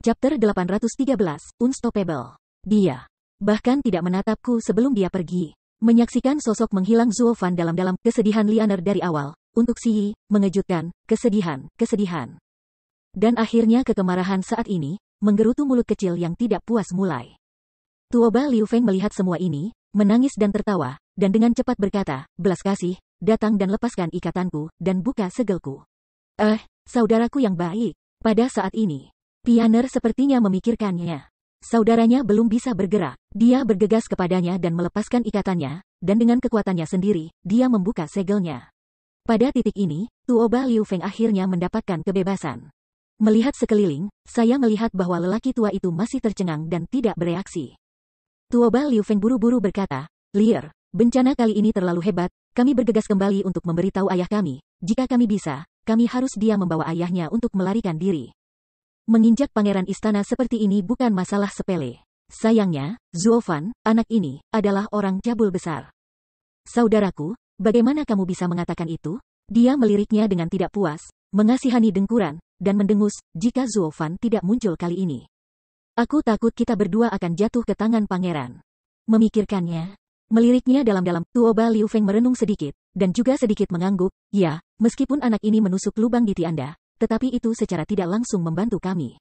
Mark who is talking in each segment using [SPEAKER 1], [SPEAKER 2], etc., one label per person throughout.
[SPEAKER 1] Chapter 813, Unstoppable. Dia bahkan tidak menatapku sebelum dia pergi. Menyaksikan sosok menghilang Zuo Fan dalam-dalam kesedihan Lianer dari awal. Untuk Xi Yi, mengejutkan, kesedihan. Dan akhirnya kekemarahan saat ini, menggerutu mulut kecil yang tidak puas mulai. Tuoba Liu Feng melihat semua ini, menangis dan tertawa, dan dengan cepat berkata, belas kasih, datang dan lepaskan ikatanku, dan buka segelku. Saudaraku yang baik. Pada saat ini, Pioneer sepertinya memikirkannya. Saudaranya belum bisa bergerak. Dia bergegas kepadanya dan melepaskan ikatannya, dan dengan kekuatannya sendiri, dia membuka segelnya. Pada titik ini, Tuoba Liu Feng akhirnya mendapatkan kebebasan. Melihat sekeliling, saya melihat bahwa lelaki tua itu masih tercengang dan tidak bereaksi. Tuoba Liu Feng buru-buru berkata, Lier, bencana kali ini terlalu hebat, kami bergegas kembali untuk memberitahu ayah kami. Jika kami bisa, kami harus dia membawa ayahnya untuk melarikan diri. Menginjak pangeran istana seperti ini bukan masalah sepele. Sayangnya, Zuo Fan, anak ini, adalah orang cabul besar. Saudaraku, bagaimana kamu bisa mengatakan itu? Dia meliriknya dengan tidak puas, mengasihani dengkuran, dan mendengus, jika Zuo Fan tidak muncul kali ini. Aku takut kita berdua akan jatuh ke tangan pangeran. Memikirkannya, meliriknya dalam-dalam, Tuoba Liu Feng merenung sedikit, dan juga sedikit mengangguk, ya, meskipun anak ini menusuk lubang di hati Anda, tetapi itu secara tidak langsung membantu kami.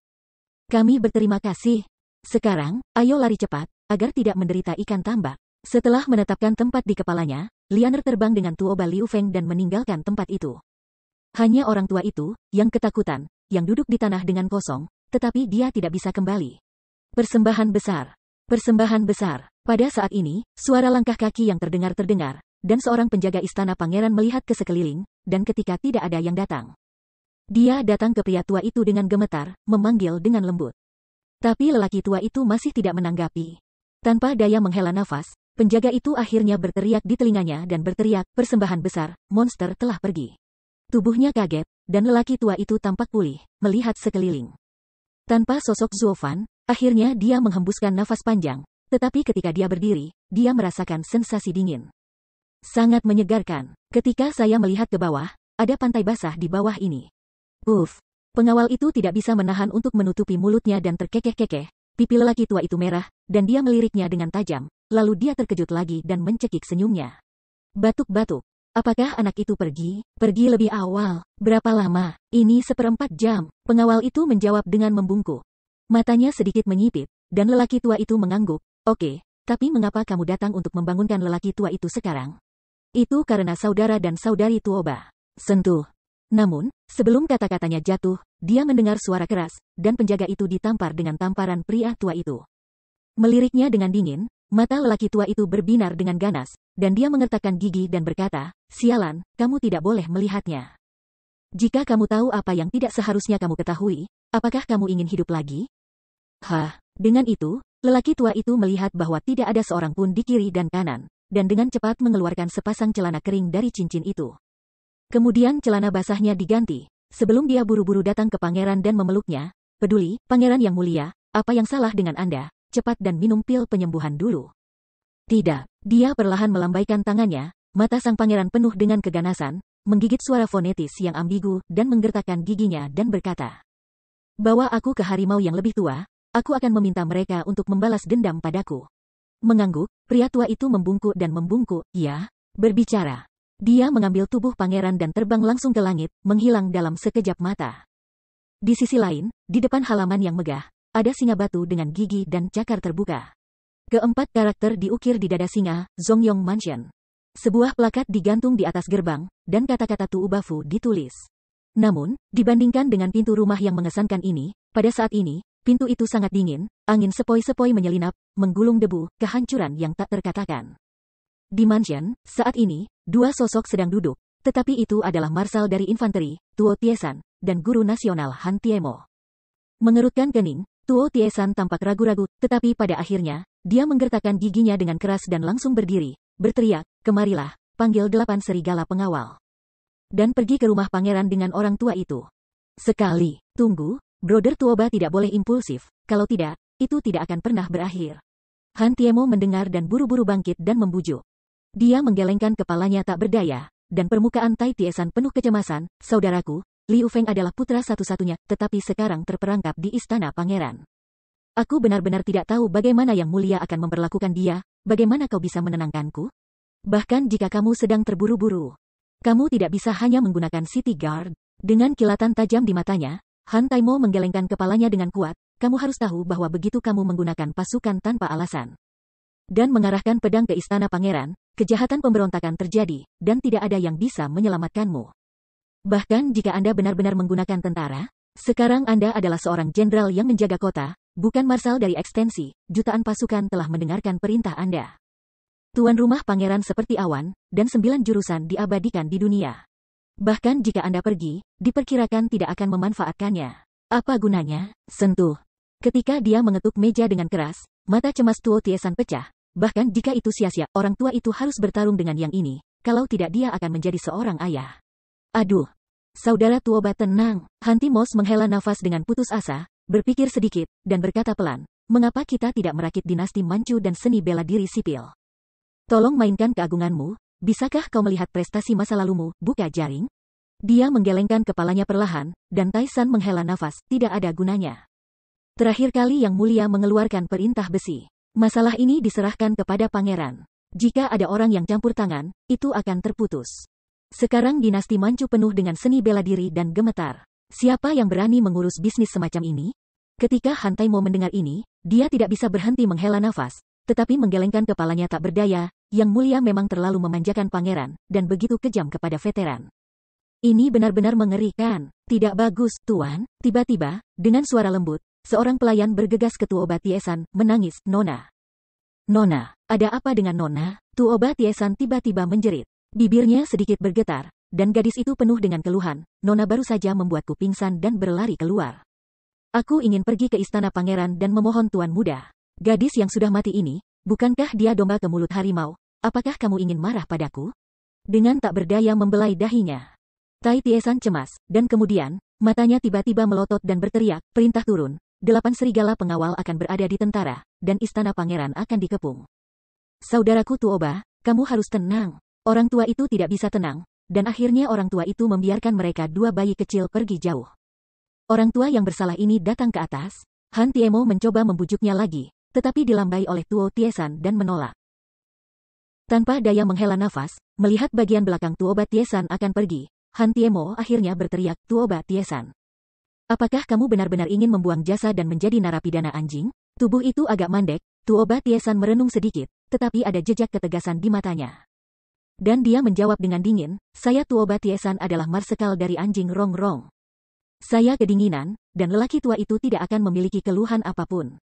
[SPEAKER 1] Kami berterima kasih. Sekarang, ayo lari cepat, agar tidak menderita ikan tambak. Setelah menetapkan tempat di kepalanya, Lianer terbang dengan Tuoba Liu Feng dan meninggalkan tempat itu. Hanya orang tua itu, yang ketakutan, yang duduk di tanah dengan kosong, tetapi dia tidak bisa kembali. Persembahan besar. Persembahan besar. Pada saat ini, suara langkah kaki yang terdengar, dan seorang penjaga istana pangeran melihat ke sekeliling, dan ketika tidak ada yang datang. Dia datang ke pria tua itu dengan gemetar, memanggil dengan lembut. Tapi lelaki tua itu masih tidak menanggapi. Tanpa daya menghela nafas, penjaga itu akhirnya berteriak di telinganya dan berteriak, persembahan besar, monster telah pergi. Tubuhnya kaget, dan lelaki tua itu tampak pulih, melihat sekeliling. Tanpa sosok Zuo Fan, akhirnya dia menghembuskan nafas panjang, tetapi ketika dia berdiri, dia merasakan sensasi dingin. Sangat menyegarkan. Ketika saya melihat ke bawah, ada pantai basah di bawah ini. Pengawal itu tidak bisa menahan untuk menutupi mulutnya dan terkekeh-kekeh. Pipi lelaki tua itu merah, dan dia meliriknya dengan tajam. Lalu dia terkejut lagi dan mencekik senyumnya. Batuk-batuk. Apakah anak itu pergi? Pergi lebih awal. Berapa lama? Ini 1/4 jam. Pengawal itu menjawab dengan membungkuk. Matanya sedikit menyipit, dan lelaki tua itu mengangguk. Oke, tapi mengapa kamu datang untuk membangunkan lelaki tua itu sekarang? Itu karena saudara dan saudari Tuoba. Sentuh. Namun, sebelum kata-katanya jatuh, dia mendengar suara keras, dan penjaga itu ditampar dengan tamparan pria tua itu. Meliriknya dengan dingin, mata lelaki tua itu berbinar dengan ganas, dan dia mengertakkan gigi dan berkata, sialan, kamu tidak boleh melihatnya. Jika kamu tahu apa yang tidak seharusnya kamu ketahui, apakah kamu ingin hidup lagi? Dengan itu, lelaki tua itu melihat bahwa tidak ada seorang pun di kiri dan kanan, dan dengan cepat mengeluarkan sepasang celana kering dari cincin itu. Kemudian celana basahnya diganti. Sebelum dia buru-buru datang ke pangeran dan memeluknya, peduli, pangeran yang mulia, apa yang salah dengan Anda? Cepat dan minum pil penyembuhan dulu. Tidak, dia perlahan melambaikan tangannya, mata sang pangeran penuh dengan keganasan, menggigit suara fonetis yang ambigu dan menggertakkan giginya dan berkata, bawa aku ke harimau yang lebih tua, aku akan meminta mereka untuk membalas dendam padaku. Mengangguk, pria tua itu membungkuk dan membungkuk, ya, berbicara. Dia mengambil tubuh pangeran dan terbang langsung ke langit, menghilang dalam sekejap mata. Di sisi lain, di depan halaman yang megah, ada singa batu dengan gigi dan cakar terbuka. Keempat karakter diukir di dada singa, Zongyong Mansion. Sebuah plakat digantung di atas gerbang, dan kata-kata Tu Ubafu ditulis. Namun, dibandingkan dengan pintu rumah yang mengesankan ini, pada saat ini, pintu itu sangat dingin, angin sepoi-sepoi menyelinap, menggulung debu, kehancuran yang tak terkatakan. Di mansion, saat ini, dua sosok sedang duduk, tetapi itu adalah marsal dari infanteri, Tuo Tiesan, dan guru nasional Han Tiemo. Mengerutkan kening, Tuo Tiesan tampak ragu-ragu, tetapi pada akhirnya, dia menggertakkan giginya dengan keras dan langsung berdiri, berteriak, kemarilah, panggil 8 serigala pengawal. Dan pergi ke rumah pangeran dengan orang tua itu. Sekali, tunggu, Brother Tuoba tidak boleh impulsif, kalau tidak, itu tidak akan pernah berakhir. Han Tiemo mendengar dan buru-buru bangkit dan membujuk. Dia menggelengkan kepalanya tak berdaya, dan permukaan Tai Tiesan penuh kecemasan, saudaraku, Liu Feng adalah putra satu-satunya, tetapi sekarang terperangkap di istana pangeran. Aku benar-benar tidak tahu bagaimana Yang Mulia akan memperlakukan dia. Bagaimana kau bisa menenangkanku? Bahkan jika kamu sedang terburu-buru, kamu tidak bisa hanya menggunakan City Guard. Dengan kilatan tajam di matanya, Han Taimo menggelengkan kepalanya dengan kuat. Kamu harus tahu bahwa begitu kamu menggunakan pasukan tanpa alasan dan mengarahkan pedang ke istana pangeran, kejahatan pemberontakan terjadi, dan tidak ada yang bisa menyelamatkanmu. Bahkan jika Anda benar-benar menggunakan tentara, sekarang Anda adalah seorang jenderal yang menjaga kota, bukan marsal dari ekstensi. Jutaan pasukan telah mendengarkan perintah Anda. Tuan rumah pangeran seperti awan, dan 9 jurusan diabadikan di dunia. Bahkan jika Anda pergi, diperkirakan tidak akan memanfaatkannya. Apa gunanya? Sentuh. Ketika dia mengetuk meja dengan keras, mata cemas Tuo Tiesan pecah. Bahkan jika itu sia-sia, orang tua itu harus bertarung dengan yang ini. Kalau tidak dia akan menjadi seorang ayah. Aduh. Saudara Tuoba tenang. Han Timos menghela nafas dengan putus asa, berpikir sedikit, dan berkata pelan. Mengapa kita tidak merakit dinasti Manchu dan seni bela diri sipil? Tolong mainkan keagunganmu. Bisakah kau melihat prestasi masa lalumu, buka jaring? Dia menggelengkan kepalanya perlahan, dan Taisan menghela nafas, tidak ada gunanya. Terakhir kali Yang Mulia mengeluarkan perintah besi. Masalah ini diserahkan kepada pangeran. Jika ada orang yang campur tangan, itu akan terputus. Sekarang dinasti Manchu penuh dengan seni bela diri dan gemetar. Siapa yang berani mengurus bisnis semacam ini? Ketika Han Taimo mendengar ini, dia tidak bisa berhenti menghela nafas, tetapi menggelengkan kepalanya tak berdaya. Yang Mulia memang terlalu memanjakan pangeran, dan begitu kejam kepada veteran. Ini benar-benar mengerikan. Tidak bagus, Tuan. Tiba-tiba, dengan suara lembut, seorang pelayan bergegas ke Tuoba Tiesan, menangis, Nona. Nona, ada apa dengan Nona? Tuoba Tiesan tiba-tiba menjerit. Bibirnya sedikit bergetar, dan gadis itu penuh dengan keluhan. Nona baru saja membuatku pingsan dan berlari keluar. Aku ingin pergi ke istana pangeran dan memohon Tuan Muda. Gadis yang sudah mati ini, bukankah dia domba ke mulut harimau? Apakah kamu ingin marah padaku? Dengan tak berdaya membelai dahinya. Tai Tiesan cemas, dan kemudian, matanya tiba-tiba melotot dan berteriak, perintah turun. 8 serigala pengawal akan berada di tentara, dan istana pangeran akan dikepung. Saudaraku Tuoba, kamu harus tenang. Orang tua itu tidak bisa tenang, dan akhirnya orang tua itu membiarkan mereka 2 bayi kecil pergi jauh. Orang tua yang bersalah ini datang ke atas. Han Tiemo mencoba membujuknya lagi, tetapi dilambai oleh Tuo Tiesan dan menolak. Tanpa daya menghela nafas, melihat bagian belakang Tuoba Tiesan akan pergi, Han Tiemo akhirnya berteriak, Tuoba Tiesan. Apakah kamu benar-benar ingin membuang jasa dan menjadi narapidana anjing? Tubuh itu agak mandek, Tuoba Tiesan merenung sedikit, tetapi ada jejak ketegasan di matanya. Dan dia menjawab dengan dingin, saya Tuoba Tiesan adalah marsekal dari anjing rongrong. Saya kedinginan, dan lelaki tua itu tidak akan memiliki keluhan apapun.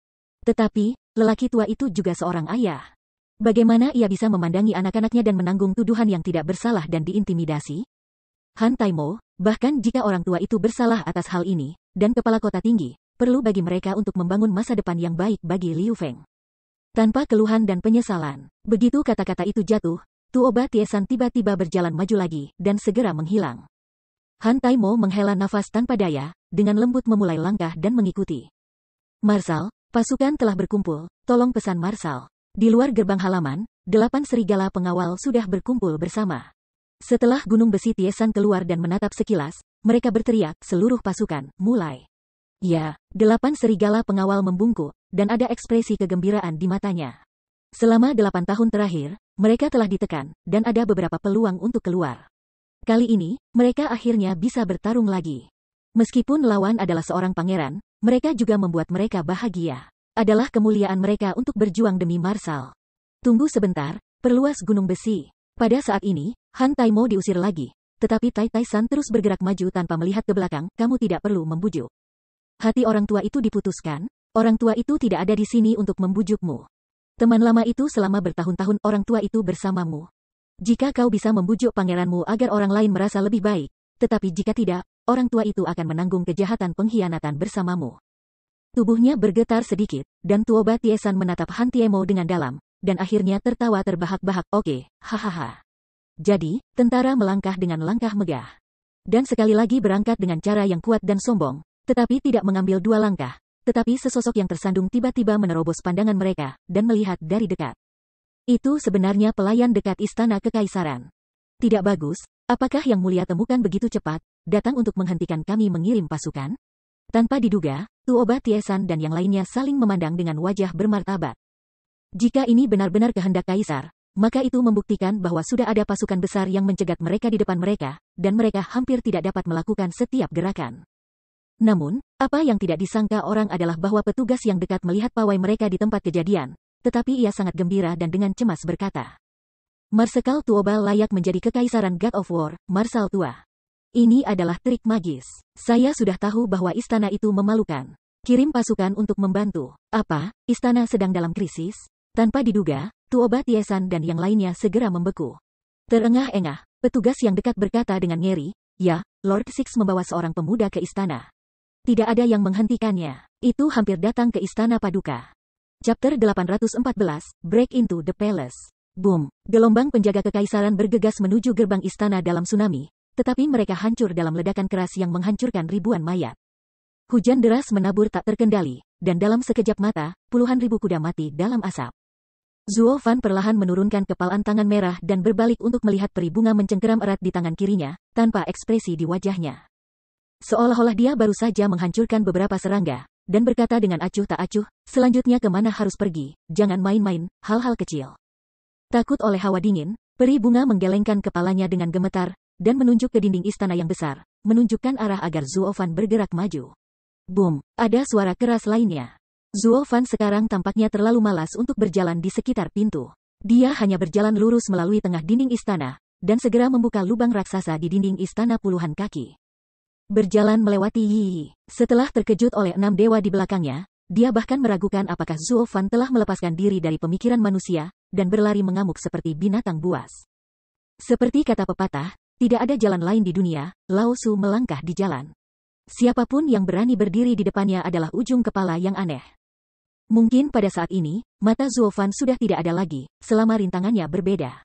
[SPEAKER 1] Tetapi, lelaki tua itu juga seorang ayah. Bagaimana ia bisa memandangi anak-anaknya dan menanggung tuduhan yang tidak bersalah dan diintimidasi? Han Taimo, bahkan jika orang tua itu bersalah atas hal ini, dan kepala kota tinggi, perlu bagi mereka untuk membangun masa depan yang baik bagi Liu Feng. Tanpa keluhan dan penyesalan, begitu kata-kata itu jatuh, Tuoba Tiesan tiba-tiba berjalan maju lagi, dan segera menghilang. Han Taimo menghela nafas tanpa daya, dengan lembut memulai langkah dan mengikuti. Marsal, pasukan telah berkumpul, tolong pesan Marsal. Di luar gerbang halaman, 8 serigala pengawal sudah berkumpul bersama. Setelah gunung besi Tiesan keluar dan menatap sekilas, mereka berteriak, seluruh pasukan, mulai. Ya, 8 serigala pengawal membungkuk, dan ada ekspresi kegembiraan di matanya. Selama 8 tahun terakhir, mereka telah ditekan, dan ada beberapa peluang untuk keluar. Kali ini, mereka akhirnya bisa bertarung lagi. Meskipun lawan adalah seorang pangeran, mereka juga membuat mereka bahagia. Adalah kemuliaan mereka untuk berjuang demi Marsal. Tunggu sebentar, perluas gunung besi. Pada saat ini, Han Taimo diusir lagi. Tetapi Tai Taisan terus bergerak maju tanpa melihat ke belakang, kamu tidak perlu membujuk. Hati orang tua itu diputuskan, orang tua itu tidak ada di sini untuk membujukmu. Teman lama itu selama bertahun-tahun orang tua itu bersamamu. Jika kau bisa membujuk pangeranmu agar orang lain merasa lebih baik, tetapi jika tidak, orang tua itu akan menanggung kejahatan pengkhianatan bersamamu. Tubuhnya bergetar sedikit, dan Tuoba Tiesan menatap Han Tiemo dengan dalam, dan akhirnya tertawa terbahak-bahak. Oke, hahaha. Jadi, tentara melangkah dengan langkah megah. Dan sekali lagi berangkat dengan cara yang kuat dan sombong, tetapi tidak mengambil 2 langkah. Tetapi sesosok yang tersandung tiba-tiba menerobos pandangan mereka, dan melihat dari dekat. Itu sebenarnya pelayan dekat istana kekaisaran. Tidak bagus, apakah Yang Mulia temukan begitu cepat? datang untuk menghentikan kami mengirim pasukan? Tanpa diduga, Tuoba Tiesan dan yang lainnya saling memandang dengan wajah bermartabat. Jika ini benar-benar kehendak Kaisar, maka itu membuktikan bahwa sudah ada pasukan besar yang mencegat mereka di depan mereka, dan mereka hampir tidak dapat melakukan setiap gerakan. Namun, apa yang tidak disangka orang adalah bahwa petugas yang dekat melihat pawai mereka di tempat kejadian, tetapi ia sangat gembira dan dengan cemas berkata, Marsekal Tuoba layak menjadi kekaisaran God of War, Marsal tua. Ini adalah trik magis. Saya sudah tahu bahwa istana itu memalukan. Kirim pasukan untuk membantu. Apa, istana sedang dalam krisis? Tanpa diduga, Tuoba Tiesan dan yang lainnya segera membeku. Terengah-engah, petugas yang dekat berkata dengan ngeri, ya, Lord Six membawa seorang pemuda ke istana. Tidak ada yang menghentikannya. Itu hampir datang ke istana Paduka. Chapter 814, Break into the Palace. Boom, gelombang penjaga kekaisaran bergegas menuju gerbang istana dalam tsunami, tetapi mereka hancur dalam ledakan keras yang menghancurkan ribuan mayat. Hujan deras menabur tak terkendali, dan dalam sekejap mata, puluhan ribu kuda mati dalam asap. Zuo Fan perlahan menurunkan kepalan tangan merah dan berbalik untuk melihat peri bunga mencengkeram erat di tangan kirinya, tanpa ekspresi di wajahnya. Seolah-olah dia baru saja menghancurkan beberapa serangga, dan berkata dengan acuh tak acuh, selanjutnya kemana harus pergi, jangan main-main, hal-hal kecil. Takut oleh hawa dingin, peri bunga menggelengkan kepalanya dengan gemetar, dan menunjuk ke dinding istana yang besar, menunjukkan arah agar Zuo Fan bergerak maju. Boom, ada suara keras lainnya. Zuo Fan sekarang tampaknya terlalu malas untuk berjalan di sekitar pintu. Dia hanya berjalan lurus melalui tengah dinding istana, dan segera membuka lubang raksasa di dinding istana puluhan kaki. Berjalan melewati Yi. Setelah terkejut oleh 6 dewa di belakangnya, dia bahkan meragukan apakah Zuo Fan telah melepaskan diri dari pemikiran manusia, dan berlari mengamuk seperti binatang buas. Seperti kata pepatah, tidak ada jalan lain di dunia, Lao Su melangkah di jalan. Siapapun yang berani berdiri di depannya adalah ujung kepala yang aneh. Mungkin pada saat ini, mata Zuo Fan sudah tidak ada lagi, selama rintangannya berbeda.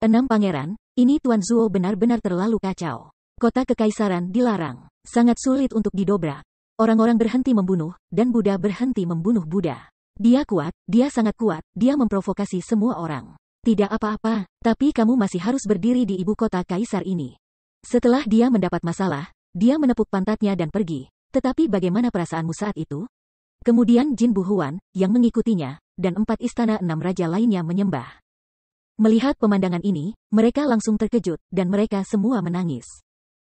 [SPEAKER 1] 6 pangeran, ini Tuan Zuo benar-benar terlalu kacau. Kota kekaisaran dilarang. Sangat sulit untuk didobrak. Orang-orang berhenti membunuh, dan Buddha berhenti membunuh Buddha. Dia kuat, dia sangat kuat, dia memprovokasi semua orang. Tidak apa-apa, tapi kamu masih harus berdiri di ibu kota kaisar ini. Setelah dia mendapat masalah, dia menepuk pantatnya dan pergi. Tetapi bagaimana perasaanmu saat itu? Kemudian Jin Buhuan, yang mengikutinya, dan 4 istana 6 raja lainnya menyembah. Melihat pemandangan ini, mereka langsung terkejut, dan mereka semua menangis.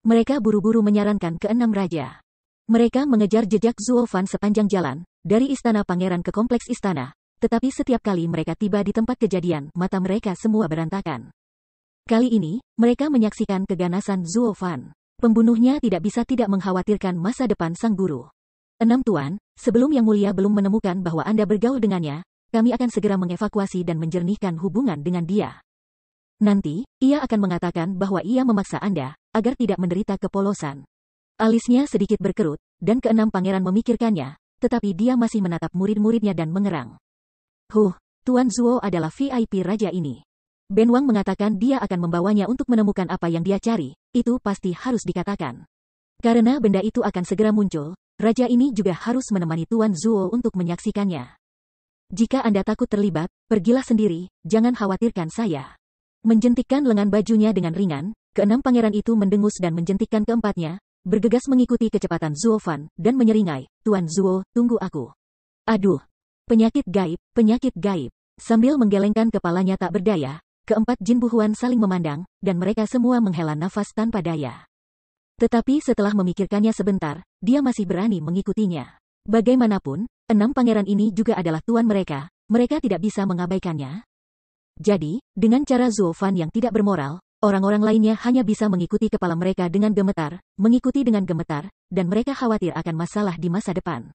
[SPEAKER 1] Mereka buru-buru menyarankan ke-6 raja. Mereka mengejar jejak Zuo Fan sepanjang jalan, dari istana pangeran ke kompleks istana, tetapi setiap kali mereka tiba di tempat kejadian, mata mereka semua berantakan. Kali ini, mereka menyaksikan keganasan Zuo Fan. Pembunuhnya tidak bisa tidak mengkhawatirkan masa depan sang guru. 6 tuan, sebelum Yang Mulia belum menemukan bahwa Anda bergaul dengannya, kami akan segera mengevakuasi dan menjernihkan hubungan dengan dia. Nanti, ia akan mengatakan bahwa ia memaksa Anda, agar tidak menderita kepolosan. Alisnya sedikit berkerut, dan ke-6 pangeran memikirkannya, tetapi dia masih menatap murid-muridnya dan mengerang. Tuan Zuo adalah VIP raja ini. Ben Wang mengatakan dia akan membawanya untuk menemukan apa yang dia cari, itu pasti harus dikatakan. Karena benda itu akan segera muncul, raja ini juga harus menemani Tuan Zuo untuk menyaksikannya. Jika Anda takut terlibat, pergilah sendiri, jangan khawatirkan saya. Menjentikkan lengan bajunya dengan ringan, ke-6 pangeran itu mendengus dan menjentikkan keempatnya, bergegas mengikuti kecepatan Zuo Fan, dan menyeringai, Tuan Zuo, tunggu aku. Aduh, penyakit gaib, penyakit gaib. Sambil menggelengkan kepalanya tak berdaya, ke-4 Jin Buhuan saling memandang, dan mereka semua menghela nafas tanpa daya. Tetapi setelah memikirkannya sebentar, dia masih berani mengikutinya. Bagaimanapun, 6 pangeran ini juga adalah tuan mereka tidak bisa mengabaikannya. Jadi, dengan cara Zuo Fan yang tidak bermoral, orang-orang lainnya hanya bisa mengikuti kepala mereka dengan gemetar, dan mereka khawatir akan masalah di masa depan.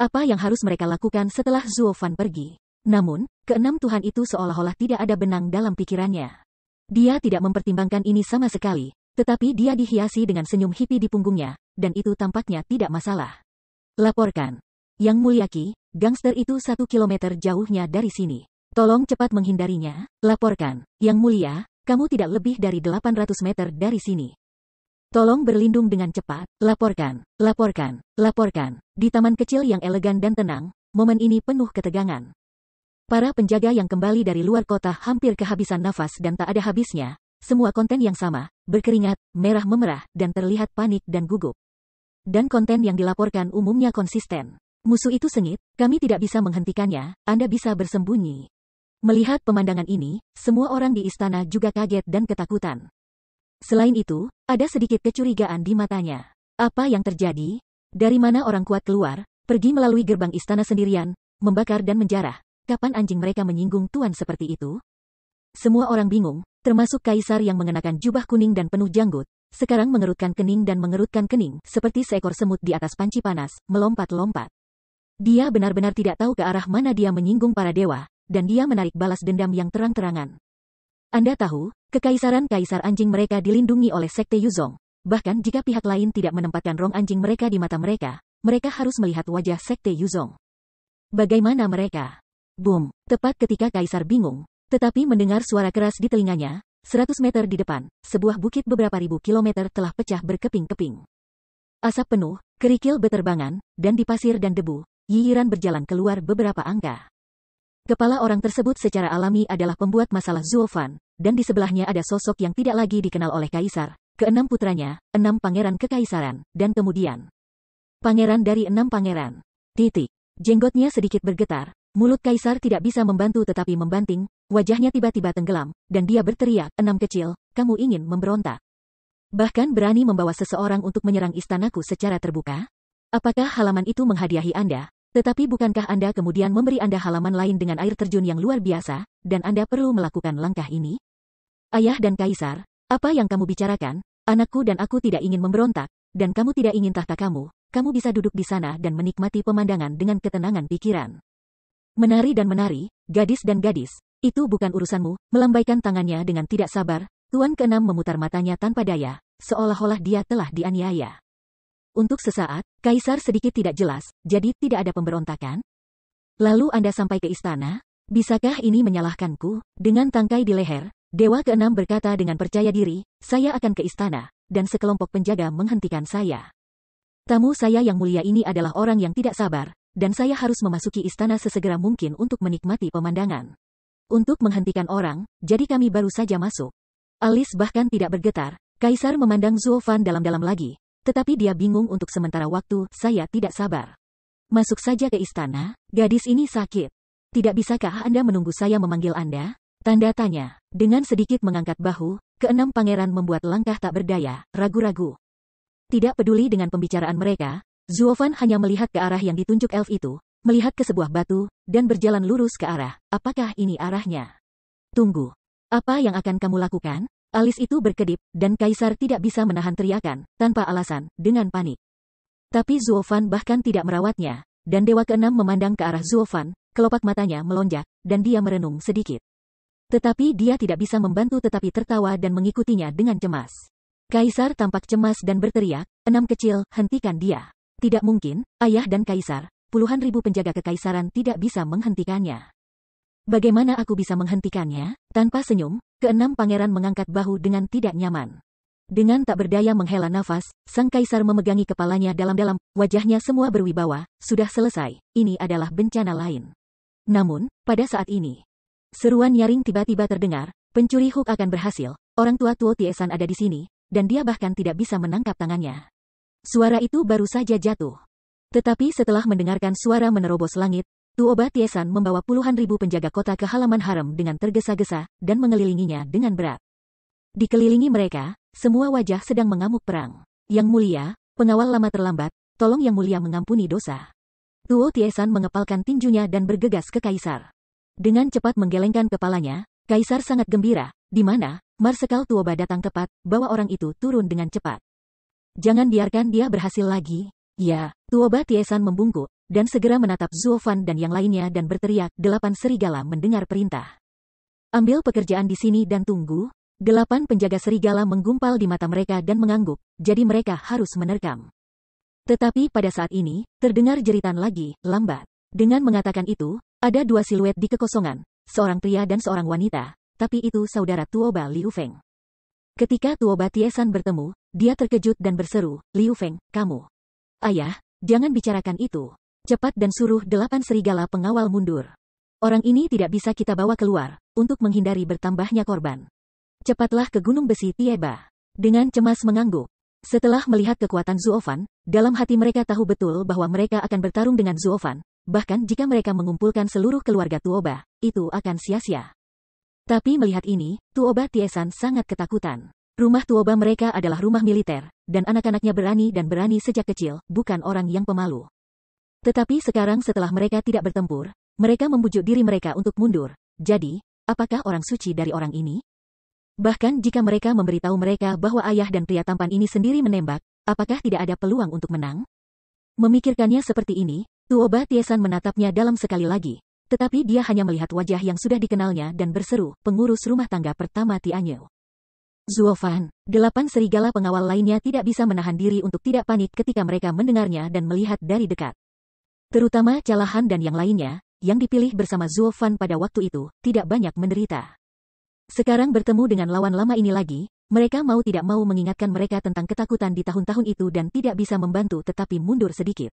[SPEAKER 1] Apa yang harus mereka lakukan setelah Zuo Fan pergi? Namun, ke-6 Tuhan itu seolah-olah tidak ada benang dalam pikirannya. Dia tidak mempertimbangkan ini sama sekali, tetapi dia dihiasi dengan senyum hippie di punggungnya, dan itu tampaknya tidak masalah. Laporkan. Yang Mulia Qi, gangster itu 1 kilometer jauhnya dari sini. Tolong cepat menghindarinya, laporkan. Yang Mulia, kamu tidak lebih dari 800 meter dari sini. Tolong berlindung dengan cepat, laporkan. Di taman kecil yang elegan dan tenang, momen ini penuh ketegangan. Para penjaga yang kembali dari luar kota hampir kehabisan nafas dan tak ada habisnya, semua konten yang sama, berkeringat, merah memerah, dan terlihat panik dan gugup. Dan konten yang dilaporkan umumnya konsisten. Musuh itu sengit, kami tidak bisa menghentikannya, Anda bisa bersembunyi. Melihat pemandangan ini, semua orang di istana juga kaget dan ketakutan. Selain itu, ada sedikit kecurigaan di matanya. Apa yang terjadi? Dari mana orang kuat keluar, pergi melalui gerbang istana sendirian, membakar dan menjarah? Kapan anjing mereka menyinggung tuan seperti itu? Semua orang bingung, termasuk kaisar yang mengenakan jubah kuning dan penuh janggut, sekarang mengerutkan kening dan mengerutkan kening, seperti seekor semut di atas panci panas, melompat-lompat. Dia benar-benar tidak tahu ke arah mana dia menyinggung para dewa, dan dia menarik balas dendam yang terang-terangan. Anda tahu, kekaisaran kaisar anjing mereka dilindungi oleh Sekte Yuzong. Bahkan jika pihak lain tidak menempatkan rong anjing mereka di mata mereka, mereka harus melihat wajah Sekte Yuzong. Bagaimana mereka? Boom! Tepat ketika kaisar bingung, tetapi mendengar suara keras di telinganya, 100 meter di depan, sebuah bukit beberapa ribu kilometer telah pecah berkeping-keping. Asap penuh, kerikil beterbangan, dan di pasir dan debu, yiyiran berjalan keluar beberapa angka. Kepala orang tersebut secara alami adalah pembuat masalah Zuofan, dan di sebelahnya ada sosok yang tidak lagi dikenal oleh kaisar, ke-6 putranya, 6 pangeran kekaisaran, dan kemudian pangeran dari 6 pangeran. Jenggotnya sedikit bergetar, mulut kaisar tidak bisa membantu tetapi membanting, wajahnya tiba-tiba tenggelam, dan dia berteriak, 6 kecil, kamu ingin memberontak. Bahkan berani membawa seseorang untuk menyerang istanaku secara terbuka? Apakah halaman itu menghadiahi Anda? Tetapi bukankah Anda kemudian memberi Anda halaman lain dengan air terjun yang luar biasa, dan Anda perlu melakukan langkah ini? Ayah dan kaisar, apa yang kamu bicarakan? Anakku dan aku tidak ingin memberontak, dan kamu tidak ingin tahta kamu bisa duduk di sana dan menikmati pemandangan dengan ketenangan pikiran. Menari dan menari, gadis dan gadis, itu bukan urusanmu, melambaikan tangannya dengan tidak sabar, Tuan ke-6 memutar matanya tanpa daya, seolah-olah dia telah dianiaya. Untuk sesaat, kaisar sedikit tidak jelas, jadi tidak ada pemberontakan? Lalu Anda sampai ke istana? Bisakah ini menyalahkanku? Dengan tangkai di leher, Dewa ke-6 berkata dengan percaya diri, saya akan ke istana, dan sekelompok penjaga menghentikan saya. Tamu saya yang mulia ini adalah orang yang tidak sabar, dan saya harus memasuki istana sesegera mungkin untuk menikmati pemandangan. Untuk menghentikan orang, jadi kami baru saja masuk. Alis bahkan tidak bergetar, kaisar memandang Zuofan dalam-dalam lagi. Tetapi dia bingung untuk sementara waktu, saya tidak sabar. Masuk saja ke istana, gadis ini sakit. Tidak bisakah Anda menunggu saya memanggil Anda? Tanda tanya. Dengan sedikit mengangkat bahu, ke-6 pangeran membuat langkah tak berdaya, ragu-ragu. Tidak peduli dengan pembicaraan mereka, Zuofan hanya melihat ke arah yang ditunjuk elf itu, melihat ke sebuah batu, dan berjalan lurus ke arah, apakah ini arahnya? Tunggu. Apa yang akan kamu lakukan? Alis itu berkedip, dan kaisar tidak bisa menahan teriakan, tanpa alasan, dengan panik. Tapi Zuofan bahkan tidak merawatnya, dan Dewa ke-6 memandang ke arah Zuofan, kelopak matanya melonjak, dan dia merenung sedikit. Tetapi dia tidak bisa membantu tetapi tertawa dan mengikutinya dengan cemas. Kaisar tampak cemas dan berteriak, 6 kecil, hentikan dia. Tidak mungkin, ayah dan kaisar, puluhan ribu penjaga kekaisaran tidak bisa menghentikannya. Bagaimana aku bisa menghentikannya? Tanpa senyum, ke-6 pangeran mengangkat bahu dengan tidak nyaman. Dengan tak berdaya menghela nafas, sang kaisar memegangi kepalanya dalam-dalam, wajahnya semua berwibawa, sudah selesai, ini adalah bencana lain. Namun, pada saat ini, seruan nyaring tiba-tiba terdengar, pencuri hook akan berhasil, orang tua Tuo Tiesan ada di sini, dan dia bahkan tidak bisa menangkap tangannya. Suara itu baru saja jatuh. Tetapi setelah mendengarkan suara menerobos langit, Tuoba Tiesan membawa puluhan ribu penjaga kota ke halaman harem dengan tergesa-gesa, dan mengelilinginya dengan berat. Dikelilingi mereka, semua wajah sedang mengamuk perang. Yang mulia, pengawal lama terlambat, tolong yang mulia mengampuni dosa. Tuo Tiesan mengepalkan tinjunya dan bergegas ke kaisar. Dengan cepat menggelengkan kepalanya, kaisar sangat gembira, di mana, Marsekal Tuoba datang tepat, bawa orang itu turun dengan cepat. Jangan biarkan dia berhasil lagi. Ya, Tuoba Tiesan membungkuk, dan segera menatap Zuofan dan yang lainnya dan berteriak, 8 serigala mendengar perintah. Ambil pekerjaan di sini dan tunggu. 8 penjaga serigala menggumpal di mata mereka dan mengangguk, jadi mereka harus menerkam. Tetapi pada saat ini, terdengar jeritan lagi, lambat. Dengan mengatakan itu, ada 2 siluet di kekosongan, seorang pria dan seorang wanita, tapi itu saudara Tuoba Liu Feng. Ketika Tuoba Tiesan bertemu, dia terkejut dan berseru, Liu Feng, kamu. Ayah, jangan bicarakan itu. Cepat dan suruh 8 serigala pengawal mundur. Orang ini tidak bisa kita bawa keluar, untuk menghindari bertambahnya korban. Cepatlah ke Gunung Besi Tieba. dengan cemas mengangguk. Setelah melihat kekuatan Zuofan, dalam hati mereka tahu betul bahwa mereka akan bertarung dengan Zuofan. Bahkan jika mereka mengumpulkan seluruh keluarga Tuoba, itu akan sia-sia. Tapi melihat ini, Tuoba Tiesan sangat ketakutan. Rumah Tuoba mereka adalah rumah militer, dan anak-anaknya berani dan berani sejak kecil, bukan orang yang pemalu. Tetapi sekarang setelah mereka tidak bertempur, mereka membujuk diri mereka untuk mundur. Jadi, apakah orang suci dari orang ini? Bahkan jika mereka memberitahu mereka bahwa ayah dan pria tampan ini sendiri menembak, apakah tidak ada peluang untuk menang? Memikirkannya seperti ini, Tuoba Tiesan menatapnya dalam sekali lagi. Tetapi dia hanya melihat wajah yang sudah dikenalnya dan berseru, pengurus rumah tangga pertama Tianyu. Zuofan, 8 serigala pengawal lainnya tidak bisa menahan diri untuk tidak panik ketika mereka mendengarnya dan melihat dari dekat. Terutama Calahan dan yang lainnya, yang dipilih bersama Zuofan pada waktu itu, tidak banyak menderita. Sekarang bertemu dengan lawan lama ini lagi, mereka mau tidak mau mengingatkan mereka tentang ketakutan di tahun-tahun itu dan tidak bisa membantu tetapi mundur sedikit.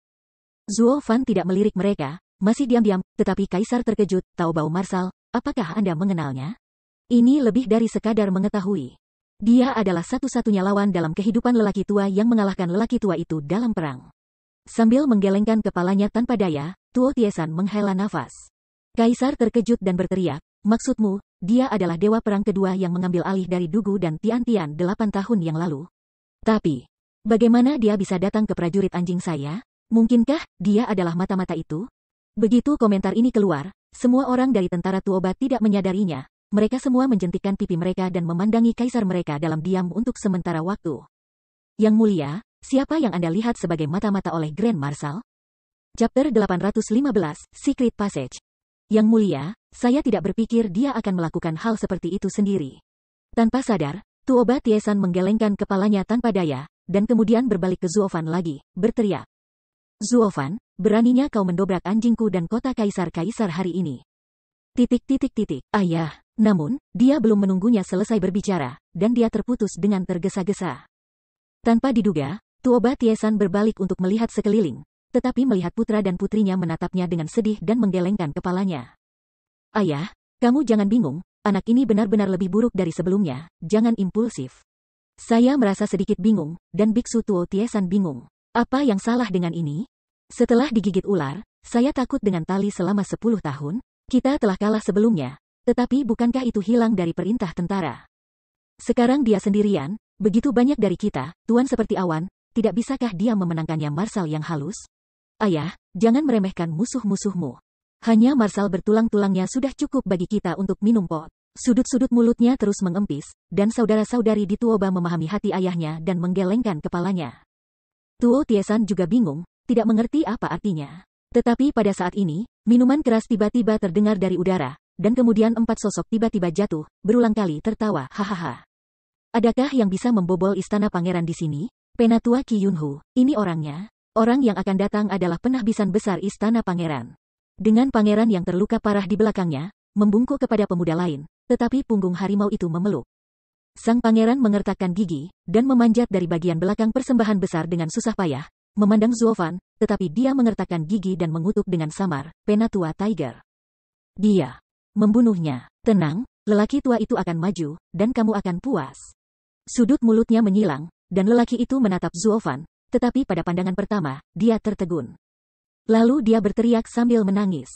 [SPEAKER 1] Zuofan tidak melirik mereka, masih diam-diam, tetapi Kaisar terkejut, Tao Bao Marsal, apakah Anda mengenalnya? Ini lebih dari sekadar mengetahui. Dia adalah satu-satunya lawan dalam kehidupan lelaki tua yang mengalahkan lelaki tua itu dalam perang. Sambil menggelengkan kepalanya tanpa daya, Tuo Tiesan menghela nafas. Kaisar terkejut dan berteriak, maksudmu, dia adalah dewa perang kedua yang mengambil alih dari Dugu dan Tian-Tian 8 tahun yang lalu. Tapi, bagaimana dia bisa datang ke prajurit anjing saya? Mungkinkah dia adalah mata-mata itu? Begitu komentar ini keluar, semua orang dari tentara Tuoba tidak menyadarinya. Mereka semua menjentikkan pipi mereka dan memandangi kaisar mereka dalam diam untuk sementara waktu. Yang mulia, siapa yang Anda lihat sebagai mata-mata oleh Grand Marshal? Chapter 815, Secret Passage. Yang mulia, saya tidak berpikir dia akan melakukan hal seperti itu sendiri. Tanpa sadar, Tuoba Tiesan menggelengkan kepalanya tanpa daya, dan kemudian berbalik ke Zuofan lagi, berteriak. Zuofan, beraninya kau mendobrak anjingku dan kota kaisar-kaisar hari ini. Ayah, namun, dia belum menunggunya selesai berbicara, dan dia terputus dengan tergesa-gesa. Tanpa diduga, Tuoba Tiesan berbalik untuk melihat sekeliling, tetapi melihat putra dan putrinya menatapnya dengan sedih dan menggelengkan kepalanya. Ayah, kamu jangan bingung, anak ini benar-benar lebih buruk dari sebelumnya, jangan impulsif. Saya merasa sedikit bingung, dan Biksu Tuo Tiesan bingung. Apa yang salah dengan ini? Setelah digigit ular, saya takut dengan tali selama 10 tahun. Kita telah kalah sebelumnya, tetapi bukankah itu hilang dari perintah tentara? Sekarang dia sendirian, begitu banyak dari kita, tuan seperti awan, tidak bisakah dia memenangkannya Marshal yang halus? Ayah, jangan meremehkan musuh-musuhmu. Hanya Marshal bertulang-tulangnya sudah cukup bagi kita untuk minum pot. Sudut-sudut mulutnya terus mengempis, dan saudara-saudari di Tuoba memahami hati ayahnya dan menggelengkan kepalanya. Tuo Tiesan juga bingung, tidak mengerti apa artinya. Tetapi pada saat ini, minuman keras tiba-tiba terdengar dari udara, dan kemudian 4 sosok tiba-tiba jatuh, berulang kali tertawa, hahaha. Adakah yang bisa membobol istana pangeran di sini? Penatua Qi Yunhu, ini orangnya. Orang yang akan datang adalah penahbisan besar istana pangeran. Dengan pangeran yang terluka parah di belakangnya, membungkuk kepada pemuda lain, tetapi punggung harimau itu memeluk. Sang pangeran mengertakkan gigi, dan memanjat dari bagian belakang persembahan besar dengan susah payah, memandang Zuofan, tetapi dia mengertakkan gigi dan mengutuk dengan samar, Penatua Tiger. Dia membunuhnya. Tenang, lelaki tua itu akan maju, dan kamu akan puas. Sudut mulutnya menyilang, dan lelaki itu menatap Zuofan, tetapi pada pandangan pertama, dia tertegun. Lalu dia berteriak sambil menangis.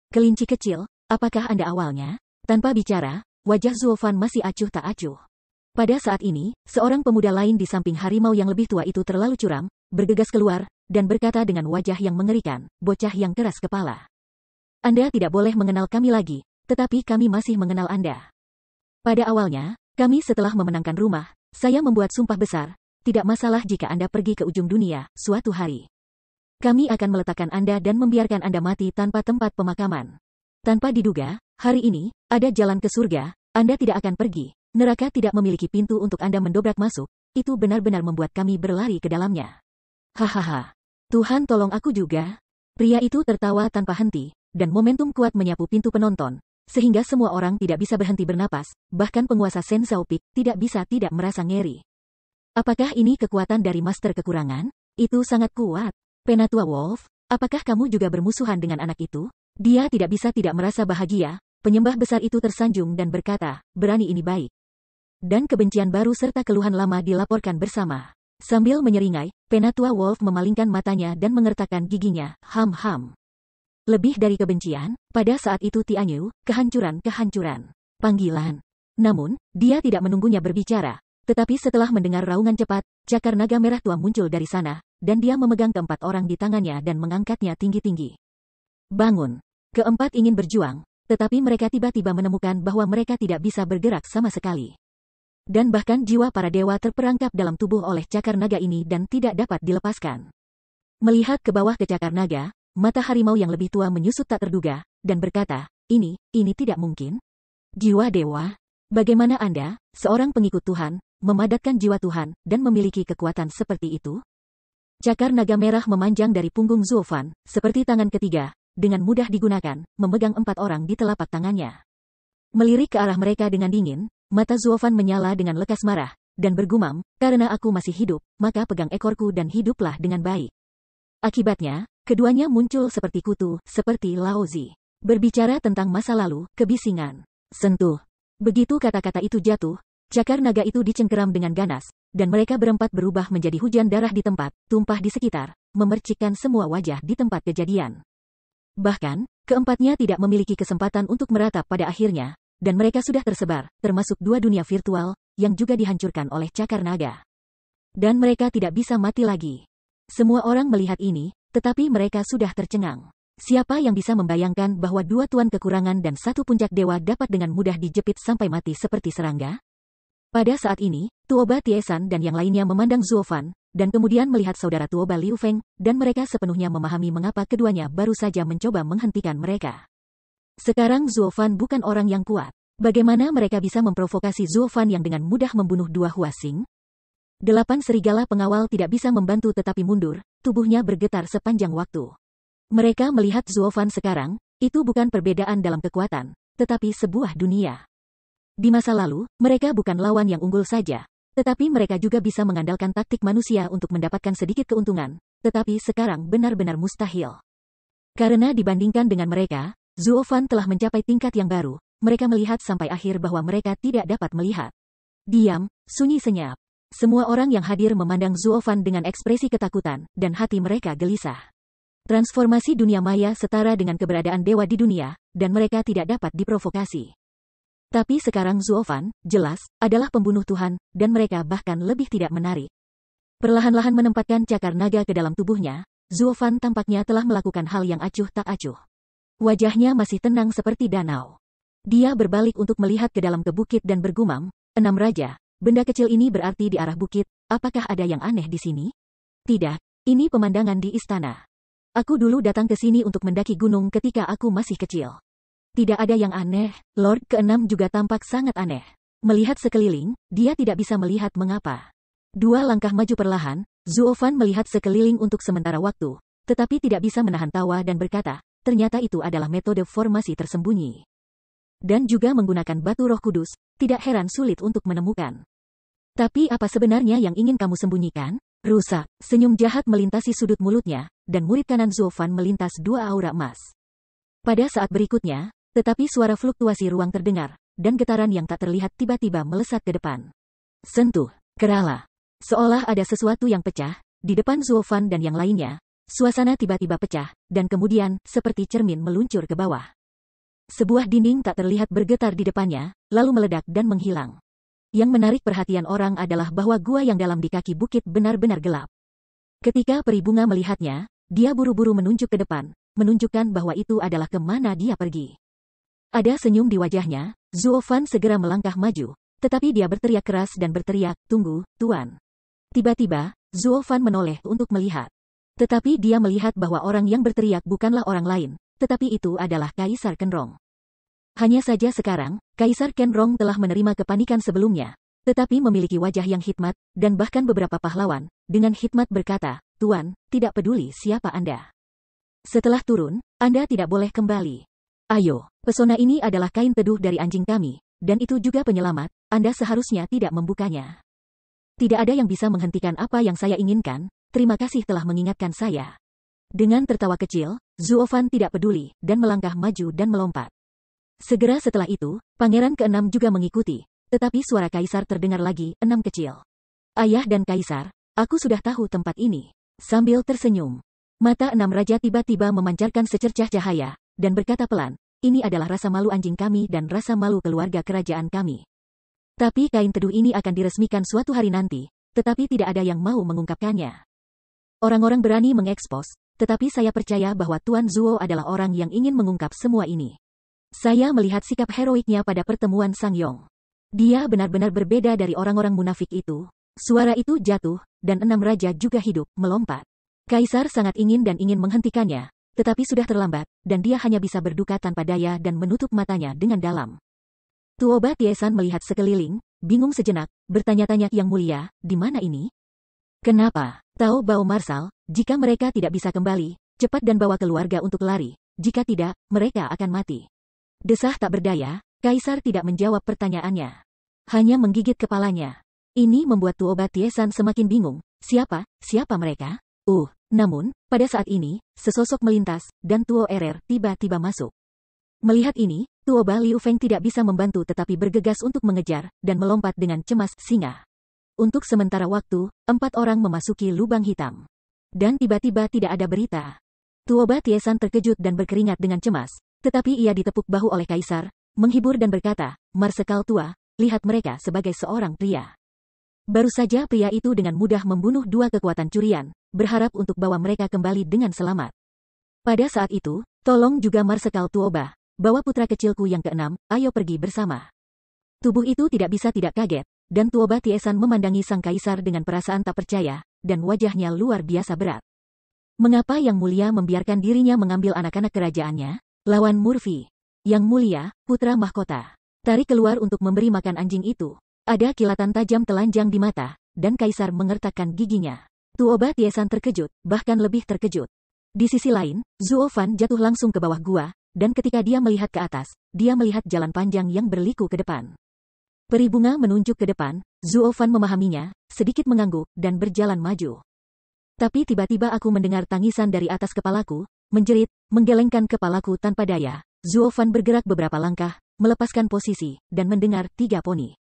[SPEAKER 1] Kelinci kecil, apakah Anda awalnya? Tanpa bicara, wajah Zuofan masih acuh tak acuh. Pada saat ini, seorang pemuda lain di samping harimau yang lebih tua itu terlalu curam, bergegas keluar, dan berkata dengan wajah yang mengerikan, bocah yang keras kepala. Anda tidak boleh mengenal kami lagi, tetapi kami masih mengenal Anda. Pada awalnya, kami setelah memenangkan rumah, saya membuat sumpah besar, tidak masalah jika Anda pergi ke ujung dunia, suatu hari. Kami akan meletakkan Anda dan membiarkan Anda mati tanpa tempat pemakaman. Tanpa diduga, hari ini, ada jalan ke surga, Anda tidak akan pergi. Neraka tidak memiliki pintu untuk Anda mendobrak masuk, itu benar-benar membuat kami berlari ke dalamnya. Hahaha. Tuhan tolong aku juga. Pria itu tertawa tanpa henti, dan momentum kuat menyapu pintu penonton, sehingga semua orang tidak bisa berhenti bernapas, bahkan penguasa Sen Xiaopik tidak bisa tidak merasa ngeri. Apakah ini kekuatan dari master kekurangan? Itu sangat kuat. Penatua Wolf, apakah kamu juga bermusuhan dengan anak itu? Dia tidak bisa tidak merasa bahagia. Penyembah besar itu tersanjung dan berkata, berani ini baik. dan kebencian baru serta keluhan lama dilaporkan bersama. Sambil menyeringai, Penatua Wolf memalingkan matanya dan mengertakkan giginya, ham-ham. Lebih dari kebencian, pada saat itu Tianyu, kehancuran. Panggilan. Namun, dia tidak menunggunya berbicara. Tetapi setelah mendengar raungan cepat, cakar naga merah tua muncul dari sana, dan dia memegang keempat orang di tangannya dan mengangkatnya tinggi-tinggi. Bangun. Keempat ingin berjuang, tetapi mereka tiba-tiba menemukan bahwa mereka tidak bisa bergerak sama sekali. Dan bahkan jiwa para dewa terperangkap dalam tubuh oleh cakar naga ini dan tidak dapat dilepaskan. Melihat ke bawah ke cakar naga, mata harimau yang lebih tua menyusut tak terduga, dan berkata, ini tidak mungkin. Jiwa dewa? Bagaimana Anda, seorang pengikut Tuhan, memadatkan jiwa Tuhan, dan memiliki kekuatan seperti itu? Cakar naga merah memanjang dari punggung Zuo Fan, seperti tangan ketiga, dengan mudah digunakan, memegang 4 orang di telapak tangannya. Melirik ke arah mereka dengan dingin, mata Zuo Fan menyala dengan lekas marah, dan bergumam, karena aku masih hidup, maka pegang ekorku dan hiduplah dengan baik. Akibatnya, keduanya muncul seperti kutu, seperti Laozi. Berbicara tentang masa lalu, kebisingan. Sentuh. Begitu kata-kata itu jatuh, cakar naga itu dicengkeram dengan ganas, dan mereka berempat berubah menjadi hujan darah di tempat, tumpah di sekitar, memercikkan semua wajah di tempat kejadian. Bahkan, keempatnya tidak memiliki kesempatan untuk meratap pada akhirnya, dan mereka sudah tersebar, termasuk 2 dunia virtual, yang juga dihancurkan oleh cakar naga. Dan mereka tidak bisa mati lagi. Semua orang melihat ini, tetapi mereka sudah tercengang. Siapa yang bisa membayangkan bahwa 2 tuan kekurangan dan 1 puncak dewa dapat dengan mudah dijepit sampai mati seperti serangga? Pada saat ini, Tuoba Tiesan dan yang lainnya memandang Zuo Fan, dan kemudian melihat saudara Tuoba Liu Feng, dan mereka sepenuhnya memahami mengapa keduanya baru saja mencoba menghentikan mereka. Sekarang Zuo Fan bukan orang yang kuat. Bagaimana mereka bisa memprovokasi Zuo Fan yang dengan mudah membunuh 2 Huasing? 8 serigala pengawal tidak bisa membantu tetapi mundur, tubuhnya bergetar sepanjang waktu. Mereka melihat Zuo Fan sekarang, itu bukan perbedaan dalam kekuatan, tetapi sebuah dunia. Di masa lalu, mereka bukan lawan yang unggul saja, tetapi mereka juga bisa mengandalkan taktik manusia untuk mendapatkan sedikit keuntungan, tetapi sekarang benar-benar mustahil. Karena dibandingkan dengan mereka, Zuo Fan telah mencapai tingkat yang baru, mereka melihat sampai akhir bahwa mereka tidak dapat melihat. Diam, sunyi senyap. Semua orang yang hadir memandang Zuo Fan dengan ekspresi ketakutan, dan hati mereka gelisah. Transformasi dunia maya setara dengan keberadaan dewa di dunia, dan mereka tidak dapat diprovokasi. Tapi sekarang Zuo Fan, jelas, adalah pembunuh Tuhan, dan mereka bahkan lebih tidak menarik. Perlahan-lahan menempatkan cakar naga ke dalam tubuhnya, Zuo Fan tampaknya telah melakukan hal yang acuh tak acuh. Wajahnya masih tenang seperti danau. Dia berbalik untuk melihat ke dalam ke bukit dan bergumam, 6 raja, benda kecil ini berarti di arah bukit, apakah ada yang aneh di sini? Tidak, ini pemandangan di istana. Aku dulu datang ke sini untuk mendaki gunung ketika aku masih kecil. Tidak ada yang aneh, Lord ke-6 juga tampak sangat aneh. Melihat sekeliling, dia tidak bisa melihat mengapa. 2 langkah maju perlahan, Zuo Fan melihat sekeliling untuk sementara waktu, tetapi tidak bisa menahan tawa dan berkata, ternyata itu adalah metode formasi tersembunyi. Dan juga menggunakan batu roh kudus, tidak heran sulit untuk menemukan. Tapi apa sebenarnya yang ingin kamu sembunyikan? Rusak, senyum jahat melintasi sudut mulutnya, dan murid kanan Zuo Fan melintas 2 aura emas. Pada saat berikutnya, tetapi suara fluktuasi ruang terdengar, dan getaran yang tak terlihat tiba-tiba melesat ke depan. Sentuh, kerala. Seolah ada sesuatu yang pecah, di depan Zuo Fan dan yang lainnya, suasana tiba-tiba pecah, dan kemudian, seperti cermin meluncur ke bawah. Sebuah dinding tak terlihat bergetar di depannya, lalu meledak dan menghilang. Yang menarik perhatian orang adalah bahwa gua yang dalam di kaki bukit benar-benar gelap. Ketika peri bunga melihatnya, dia buru-buru menunjuk ke depan, menunjukkan bahwa itu adalah kemana dia pergi. Ada senyum di wajahnya, Zuo Fan segera melangkah maju, tetapi dia berteriak keras dan berteriak, tunggu, Tuan. Tiba-tiba, Zuo Fan menoleh untuk melihat. Tetapi dia melihat bahwa orang yang berteriak bukanlah orang lain, tetapi itu adalah Kaisar Kenrong. Hanya saja sekarang, Kaisar Kenrong telah menerima kepanikan sebelumnya, tetapi memiliki wajah yang hikmat, dan bahkan beberapa pahlawan, dengan hikmat berkata, Tuan, tidak peduli siapa Anda. Setelah turun, Anda tidak boleh kembali. Ayo, pesona ini adalah kain teduh dari anjing kami, dan itu juga penyelamat, Anda seharusnya tidak membukanya. Tidak ada yang bisa menghentikan apa yang saya inginkan, terima kasih telah mengingatkan saya. Dengan tertawa kecil, Zuo Fan tidak peduli, dan melangkah maju dan melompat. Segera setelah itu, Pangeran ke-6 juga mengikuti, Tetapi suara kaisar terdengar lagi, 6 kecil. Ayah dan kaisar, aku sudah tahu tempat ini. Sambil tersenyum, mata 6 raja tiba-tiba memancarkan secercah cahaya, dan berkata pelan, ini adalah rasa malu anjing kami dan rasa malu keluarga kerajaan kami. Tapi kain teduh ini akan diresmikan suatu hari nanti, tetapi tidak ada yang mau mengungkapkannya. Orang-orang berani mengekspos, tetapi saya percaya bahwa Tuan Zuo adalah orang yang ingin mengungkap semua ini. Saya melihat sikap heroiknya pada pertemuan Sang Yong. Dia benar-benar berbeda dari orang-orang munafik itu. Suara itu jatuh, dan 6 raja juga hidup, melompat. Kaisar sangat ingin dan ingin menghentikannya, tetapi sudah terlambat, dan dia hanya bisa berduka tanpa daya dan menutup matanya dengan dalam. Tuoba Tiesan melihat sekeliling, bingung sejenak, bertanya-tanya, Yang Mulia, di mana ini? Kenapa? Tahu Bao Marsal, jika mereka tidak bisa kembali, cepat dan bawa keluarga untuk lari. Jika tidak, mereka akan mati. Desah tak berdaya, Kaisar tidak menjawab pertanyaannya. Hanya menggigit kepalanya. Ini membuat Tuoba Tiesan semakin bingung. Siapa mereka? Namun, pada saat ini, sesosok melintas, dan Tuo Erer tiba-tiba masuk. Melihat ini, Tuoba Liu Feng tidak bisa membantu tetapi bergegas untuk mengejar, dan melompat dengan cemas singa. Untuk sementara waktu, 4 orang memasuki lubang hitam. Dan tiba-tiba tidak ada berita. Tuoba Tiesan terkejut dan berkeringat dengan cemas, tetapi ia ditepuk bahu oleh Kaisar, menghibur dan berkata, Marsekal tua, lihat mereka sebagai seorang pria. Baru saja pria itu dengan mudah membunuh 2 kekuatan curian, berharap untuk bawa mereka kembali dengan selamat. Pada saat itu, tolong juga Marsekal Tuoba, bawa putra kecilku yang ke-6, ayo pergi bersama. Tubuh itu tidak bisa tidak kaget, dan Tuoba Tiesan memandangi sang kaisar dengan perasaan tak percaya, dan wajahnya luar biasa berat. Mengapa Yang Mulia membiarkan dirinya mengambil anak-anak kerajaannya? Lawan Murphy. Yang Mulia, putra mahkota. Tarik keluar untuk memberi makan anjing itu. Ada kilatan tajam telanjang di mata, dan kaisar mengertakkan giginya. Tuoba Tiesan terkejut, bahkan lebih terkejut. Di sisi lain, Zuo Fan jatuh langsung ke bawah gua, dan ketika dia melihat ke atas, dia melihat jalan panjang yang berliku ke depan. Peri bunga menunjuk ke depan, Zuo Fan memahaminya, sedikit mengangguk, dan berjalan maju. Tapi tiba-tiba aku mendengar tangisan dari atas kepalaku, menjerit, menggelengkan kepalaku tanpa daya. Zuo Fan bergerak beberapa langkah, melepaskan posisi, dan mendengar 3 poni.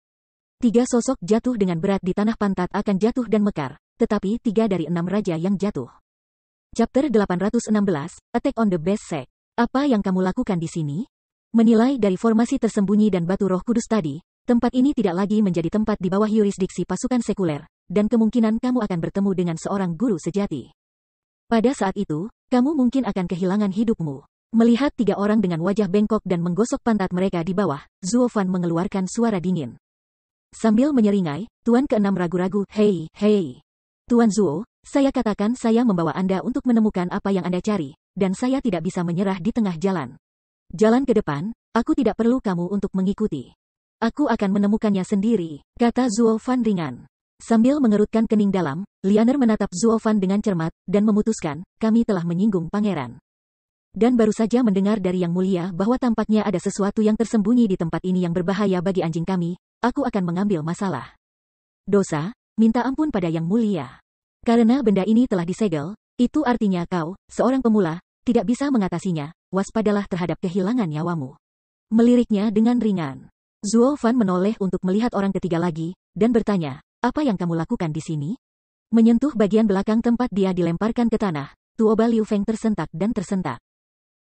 [SPEAKER 1] 3 sosok jatuh dengan berat di tanah pantat akan jatuh dan mekar, tetapi 3 dari 6 raja yang jatuh. Chapter 816, Attack on the Best Sect. Apa yang kamu lakukan di sini? Menilai dari formasi tersembunyi dan batu roh kudus tadi, tempat ini tidak lagi menjadi tempat di bawah yurisdiksi pasukan sekuler, dan kemungkinan kamu akan bertemu dengan seorang guru sejati. Pada saat itu, kamu mungkin akan kehilangan hidupmu. Melihat 3 orang dengan wajah bengkok dan menggosok pantat mereka di bawah, Zuo Fan mengeluarkan suara dingin. Sambil menyeringai, Tuan ke-6 ragu-ragu, hei. Tuan Zuo, saya katakan saya membawa Anda untuk menemukan apa yang Anda cari, dan saya tidak bisa menyerah di tengah jalan. Jalan ke depan, aku tidak perlu kamu untuk mengikuti. Aku akan menemukannya sendiri, kata Zuo Fan ringan. Sambil mengerutkan kening dalam, Lianer menatap Zuo Fan dengan cermat, dan memutuskan, kami telah menyinggung pangeran. Dan baru saja mendengar dari Yang Mulia bahwa tampaknya ada sesuatu yang tersembunyi di tempat ini yang berbahaya bagi anjing kami, aku akan mengambil masalah. Dosa, minta ampun pada Yang Mulia. Karena benda ini telah disegel, itu artinya kau, seorang pemula, tidak bisa mengatasinya, waspadalah terhadap kehilangan nyawamu. Meliriknya dengan ringan. Zuo Fan menoleh untuk melihat orang ketiga lagi, dan bertanya, apa yang kamu lakukan di sini? Menyentuh bagian belakang tempat dia dilemparkan ke tanah, Tuoba Liu Feng tersentak dan tersentak.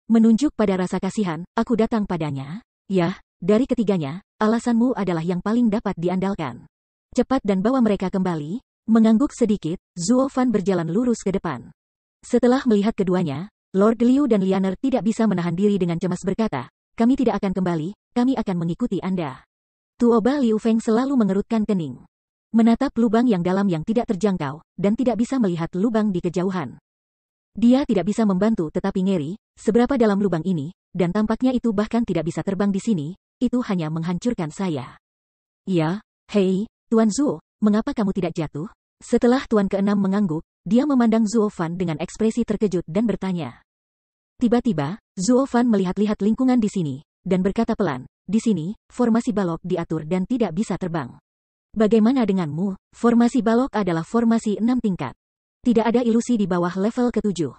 [SPEAKER 1] Menunjuk pada rasa kasihan, aku datang padanya. Yah, dari ketiganya, alasanmu adalah yang paling dapat diandalkan. Cepat dan bawa mereka kembali. Mengangguk sedikit, Zuo Fan berjalan lurus ke depan. Setelah melihat keduanya, Lord Liu dan Lianer tidak bisa menahan diri dengan cemas berkata, kami tidak akan kembali, kami akan mengikuti Anda. Tuoba Liu Feng selalu mengerutkan kening. Menatap lubang yang dalam yang tidak terjangkau, dan tidak bisa melihat lubang di kejauhan. Dia tidak bisa membantu tetapi ngeri, seberapa dalam lubang ini, dan tampaknya itu bahkan tidak bisa terbang di sini, itu hanya menghancurkan saya. Ya, hei, Tuan Zuo, mengapa kamu tidak jatuh? Setelah Tuan ke-6 mengangguk, dia memandang Zuo Fan dengan ekspresi terkejut dan bertanya. Tiba-tiba, Zuo Fan melihat-lihat lingkungan di sini, dan berkata pelan, di sini, formasi balok diatur dan tidak bisa terbang. Bagaimana denganmu? Formasi balok adalah formasi 6 tingkat. Tidak ada ilusi di bawah level ke-7.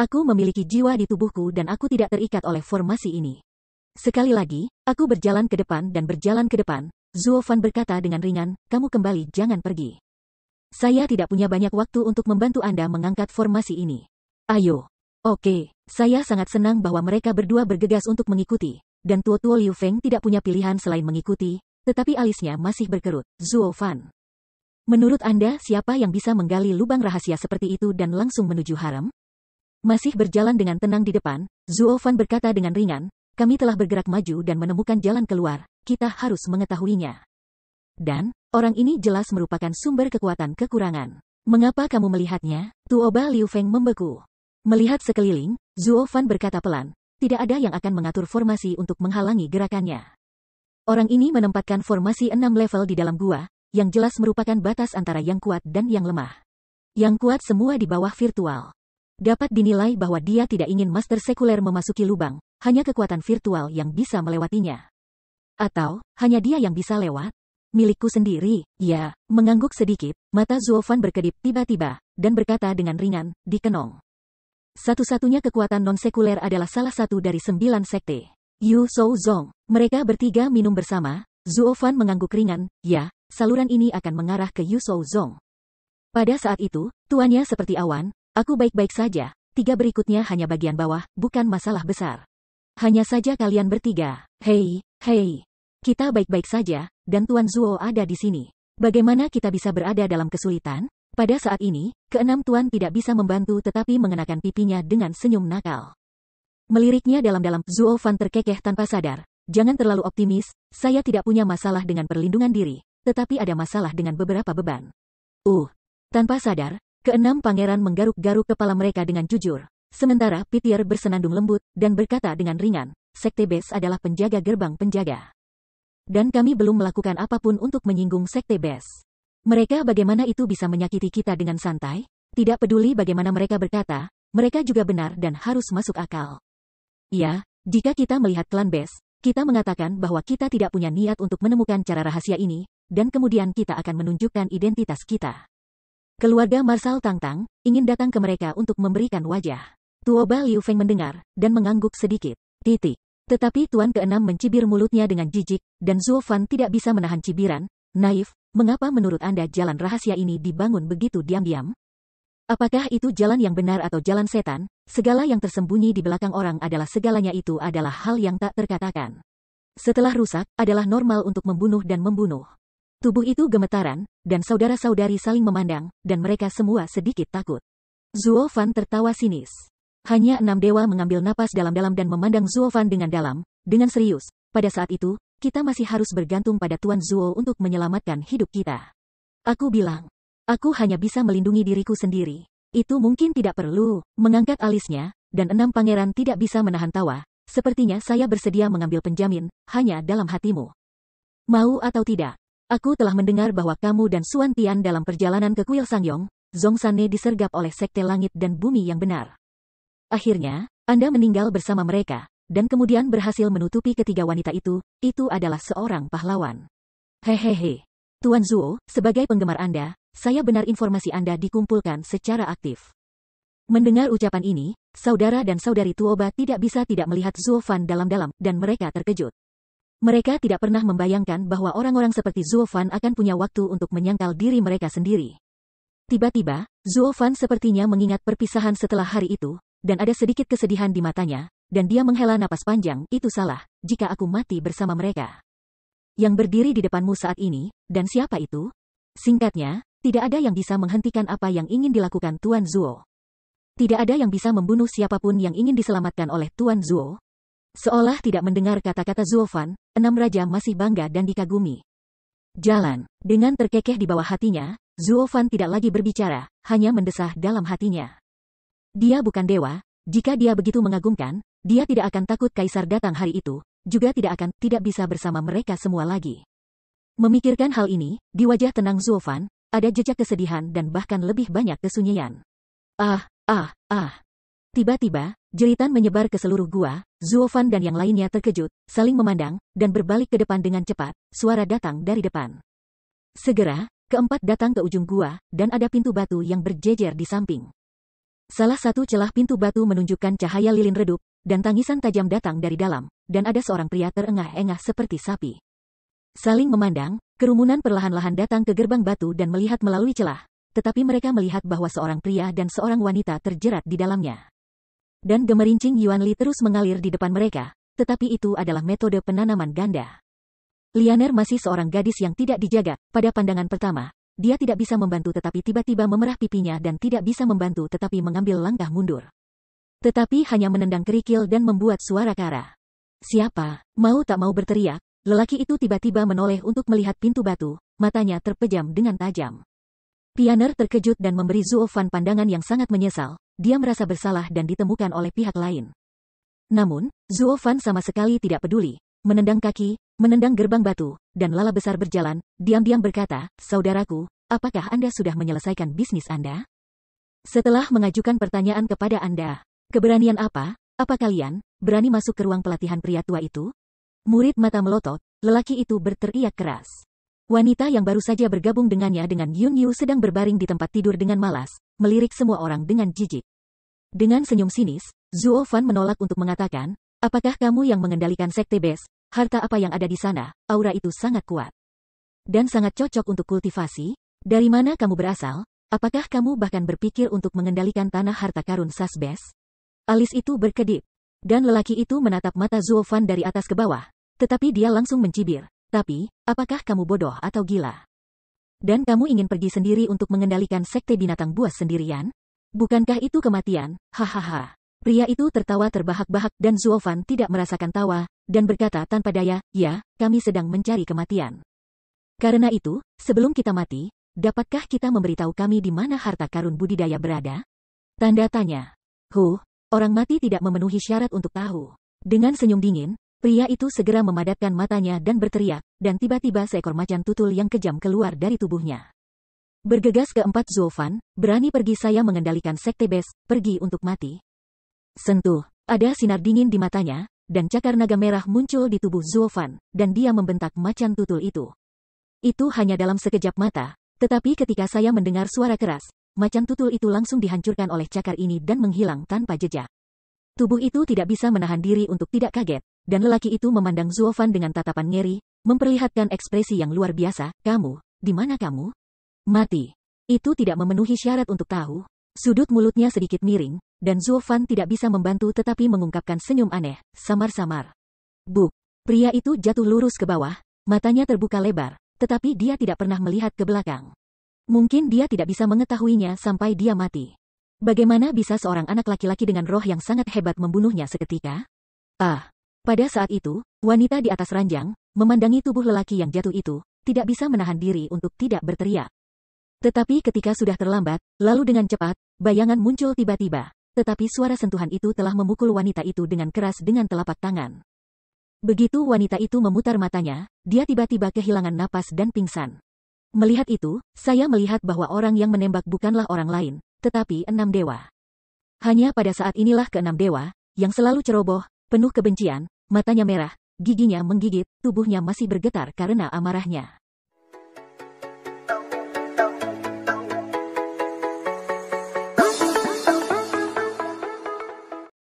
[SPEAKER 1] Aku memiliki jiwa di tubuhku dan aku tidak terikat oleh formasi ini. Sekali lagi, aku berjalan ke depan dan berjalan ke depan, Zuo Fan berkata dengan ringan, kamu kembali, jangan pergi. Saya tidak punya banyak waktu untuk membantu Anda mengangkat formasi ini. Ayo. Oke, saya sangat senang bahwa mereka berdua bergegas untuk mengikuti, dan Tuo Liu Feng tidak punya pilihan selain mengikuti, tetapi alisnya masih berkerut. Zuo Fan. Menurut Anda siapa yang bisa menggali lubang rahasia seperti itu dan langsung menuju harem? Masih berjalan dengan tenang di depan, Zuo Fan berkata dengan ringan, kami telah bergerak maju dan menemukan jalan keluar, kita harus mengetahuinya. Dan, orang ini jelas merupakan sumber kekuatan kekurangan. Mengapa kamu melihatnya? Tuoba Liu Feng membeku. Melihat sekeliling, Zuo Fan berkata pelan, tidak ada yang akan mengatur formasi untuk menghalangi gerakannya. Orang ini menempatkan formasi 6 level di dalam gua, yang jelas merupakan batas antara yang kuat dan yang lemah. Yang kuat semua di bawah virtual. Dapat dinilai bahwa dia tidak ingin master sekuler memasuki lubang, hanya kekuatan virtual yang bisa melewatinya. Atau, hanya dia yang bisa lewat? Milikku sendiri, ya, mengangguk sedikit, mata Zuo Fan berkedip tiba-tiba, dan berkata dengan ringan, dikenong. Satu-satunya kekuatan non-sekuler adalah salah satu dari 9 sekte. Yu Shou Zong. Mereka bertiga minum bersama, Zuo Fan mengangguk ringan, ya, saluran ini akan mengarah ke Yu Shou Zong. Pada saat itu, tuannya seperti awan, aku baik-baik saja, 3 berikutnya hanya bagian bawah, bukan masalah besar. Hanya saja kalian bertiga, hei, kita baik-baik saja, dan Tuan Zuo ada di sini. Bagaimana kita bisa berada dalam kesulitan? Pada saat ini, keenam tuan tidak bisa membantu tetapi mengenakan pipinya dengan senyum nakal. Meliriknya dalam-dalam, Zuo Fan terkekeh tanpa sadar. Jangan terlalu optimis, saya tidak punya masalah dengan perlindungan diri, tetapi ada masalah dengan beberapa beban. Tanpa sadar, keenam pangeran menggaruk-garuk kepala mereka dengan jujur. Sementara Peter bersenandung lembut, dan berkata dengan ringan, Sekte Bes adalah penjaga gerbang penjaga. Dan kami belum melakukan apapun untuk menyinggung Sekte Bes. Mereka bagaimana itu bisa menyakiti kita dengan santai? Tidak peduli bagaimana mereka berkata, mereka juga benar dan harus masuk akal. Ya, jika kita melihat klan Bes, kita mengatakan bahwa kita tidak punya niat untuk menemukan cara rahasia ini, dan kemudian kita akan menunjukkan identitas kita. Keluarga Marshal Tang Tang ingin datang ke mereka untuk memberikan wajah. Tuoba Liu Feng mendengar, dan mengangguk sedikit. Tetapi Tuan keenam mencibir mulutnya dengan jijik, dan Zuo Fan tidak bisa menahan cibiran. Naif, mengapa menurut Anda jalan rahasia ini dibangun begitu diam-diam? Apakah itu jalan yang benar atau jalan setan? Segala yang tersembunyi di belakang orang adalah segalanya, itu adalah hal yang tak terkatakan. Setelah rusak, adalah normal untuk membunuh dan membunuh. Tubuh itu gemetaran, dan saudara-saudari saling memandang, dan mereka semua sedikit takut. Zuo Fan tertawa sinis. Hanya 6 dewa mengambil napas dalam-dalam dan memandang Zuo Fan dengan dalam, dengan serius. Pada saat itu, kita masih harus bergantung pada Tuan Zuo untuk menyelamatkan hidup kita. Aku bilang, aku hanya bisa melindungi diriku sendiri. Itu mungkin tidak perlu. Mengangkat alisnya, dan 6 pangeran tidak bisa menahan tawa. Sepertinya saya bersedia mengambil penjamin, hanya dalam hatimu. Mau atau tidak, aku telah mendengar bahwa kamu dan Suan Tian dalam perjalanan ke Kuil Sangyong, Zhongshanne disergap oleh Sekte Langit dan Bumi yang benar. Akhirnya, Anda meninggal bersama mereka, dan kemudian berhasil menutupi ketiga wanita itu adalah seorang pahlawan. Hehehe. Tuan Zuo, sebagai penggemar Anda, saya benar informasi Anda dikumpulkan secara aktif. Mendengar ucapan ini, saudara dan saudari Tuoba tidak bisa tidak melihat Zuo Fan dalam-dalam, dan mereka terkejut. Mereka tidak pernah membayangkan bahwa orang-orang seperti Zuo Fan akan punya waktu untuk menyangkal diri mereka sendiri. Tiba-tiba, Zuo Fan sepertinya mengingat perpisahan setelah hari itu, dan ada sedikit kesedihan di matanya, dan dia menghela napas panjang, itu salah, jika aku mati bersama mereka. Yang berdiri di depanmu saat ini, dan siapa itu? Singkatnya, tidak ada yang bisa menghentikan apa yang ingin dilakukan Tuan Zuo. Tidak ada yang bisa membunuh siapapun yang ingin diselamatkan oleh Tuan Zuo. Seolah tidak mendengar kata-kata Zuo Fan, 6 raja masih bangga dan dikagumi. Jalan, dengan terkekeh di bawah hatinya, Zuo Fan tidak lagi berbicara, hanya mendesah dalam hatinya. Dia bukan dewa, jika dia begitu mengagumkan, dia tidak akan takut kaisar datang hari itu, juga tidak bisa bersama mereka semua lagi. Memikirkan hal ini, di wajah tenang Zuo Fan, ada jejak kesedihan dan bahkan lebih banyak kesunyian. Tiba-tiba, jeritan menyebar ke seluruh gua, Zuo Fan dan yang lainnya terkejut, saling memandang, dan berbalik ke depan dengan cepat, suara datang dari depan. Segera, keempat datang ke ujung gua, dan ada pintu batu yang berjejer di samping. Salah satu celah pintu batu menunjukkan cahaya lilin redup, dan tangisan tajam datang dari dalam, dan ada seorang pria terengah-engah seperti sapi. Saling memandang, kerumunan perlahan-lahan datang ke gerbang batu dan melihat melalui celah. Tetapi mereka melihat bahwa seorang pria dan seorang wanita terjerat di dalamnya. Dan gemerincing Yuanli terus mengalir di depan mereka, tetapi itu adalah metode penanaman ganda. Lianer masih seorang gadis yang tidak dijaga. Pada pandangan pertama, dia tidak bisa membantu tetapi tiba-tiba memerah pipinya dan tidak bisa membantu tetapi mengambil langkah mundur. Tetapi hanya menendang kerikil dan membuat suara kara. Siapa? Mau tak mau berteriak, lelaki itu tiba-tiba menoleh untuk melihat pintu batu, matanya terpejam dengan tajam. Pioneer terkejut dan memberi Zuo Fan pandangan yang sangat menyesal, dia merasa bersalah dan ditemukan oleh pihak lain. Namun, Zuo Fan sama sekali tidak peduli, menendang kaki, menendang gerbang batu, dan lala besar berjalan, diam-diam berkata, "Saudaraku, apakah Anda sudah menyelesaikan bisnis Anda? Setelah mengajukan pertanyaan kepada Anda, keberanian apa kalian berani masuk ke ruang pelatihan pria tua itu?" Murid mata melotot, lelaki itu berteriak keras. Wanita yang baru saja bergabung dengannya dengan Yun Yu sedang berbaring di tempat tidur dengan malas, melirik semua orang dengan jijik. Dengan senyum sinis, Zuo Fan menolak untuk mengatakan, "Apakah kamu yang mengendalikan sekte base? Harta apa yang ada di sana? Aura itu sangat kuat dan sangat cocok untuk kultivasi. Dari mana kamu berasal? Apakah kamu bahkan berpikir untuk mengendalikan tanah harta karun Sasbes?" Alis itu berkedip, dan lelaki itu menatap mata Zuo Fan dari atas ke bawah, tetapi dia langsung mencibir. "Tapi, apakah kamu bodoh atau gila? Dan kamu ingin pergi sendiri untuk mengendalikan sekte binatang buas sendirian? Bukankah itu kematian?" Hahaha. Pria itu tertawa terbahak-bahak dan Zuo Fan tidak merasakan tawa, dan berkata tanpa daya, "Ya, kami sedang mencari kematian. Karena itu, sebelum kita mati, dapatkah kita memberitahu kami di mana harta karun budidaya berada?" Tanda tanya. Orang mati tidak memenuhi syarat untuk tahu. Dengan senyum dingin, pria itu segera memadatkan matanya dan berteriak, dan tiba-tiba seekor macan tutul yang kejam keluar dari tubuhnya. Bergegas keempat Zuo Fan, "Berani pergi saya mengendalikan sekte base, pergi untuk mati." Sentuh, ada sinar dingin di matanya, dan cakar naga merah muncul di tubuh Zuo Fan, dan dia membentak macan tutul itu. Itu hanya dalam sekejap mata, tetapi ketika saya mendengar suara keras, macan tutul itu langsung dihancurkan oleh cakar ini dan menghilang tanpa jejak. Tubuh itu tidak bisa menahan diri untuk tidak kaget, dan lelaki itu memandang Zuo Fan dengan tatapan ngeri, memperlihatkan ekspresi yang luar biasa. "Kamu, di mana kamu? Mati." Itu tidak memenuhi syarat untuk tahu. Sudut mulutnya sedikit miring, dan Zuo Fan tidak bisa membantu tetapi mengungkapkan senyum aneh, samar-samar. Buk. Pria itu jatuh lurus ke bawah, matanya terbuka lebar, tetapi dia tidak pernah melihat ke belakang. Mungkin dia tidak bisa mengetahuinya sampai dia mati. Bagaimana bisa seorang anak laki-laki dengan roh yang sangat hebat membunuhnya seketika? Pada saat itu, wanita di atas ranjang, memandangi tubuh lelaki yang jatuh itu, tidak bisa menahan diri untuk tidak berteriak. Tetapi ketika sudah terlambat, lalu dengan cepat, bayangan muncul tiba-tiba. Tetapi suara sentuhan itu telah memukul wanita itu dengan keras dengan telapak tangan. Begitu wanita itu memutar matanya, dia tiba-tiba kehilangan napas dan pingsan. Melihat itu, saya melihat bahwa orang yang menembak bukanlah orang lain, tetapi 6 dewa. Hanya pada saat inilah ke-6 dewa, yang selalu ceroboh, penuh kebencian, matanya merah, giginya menggigit, tubuhnya masih bergetar karena amarahnya.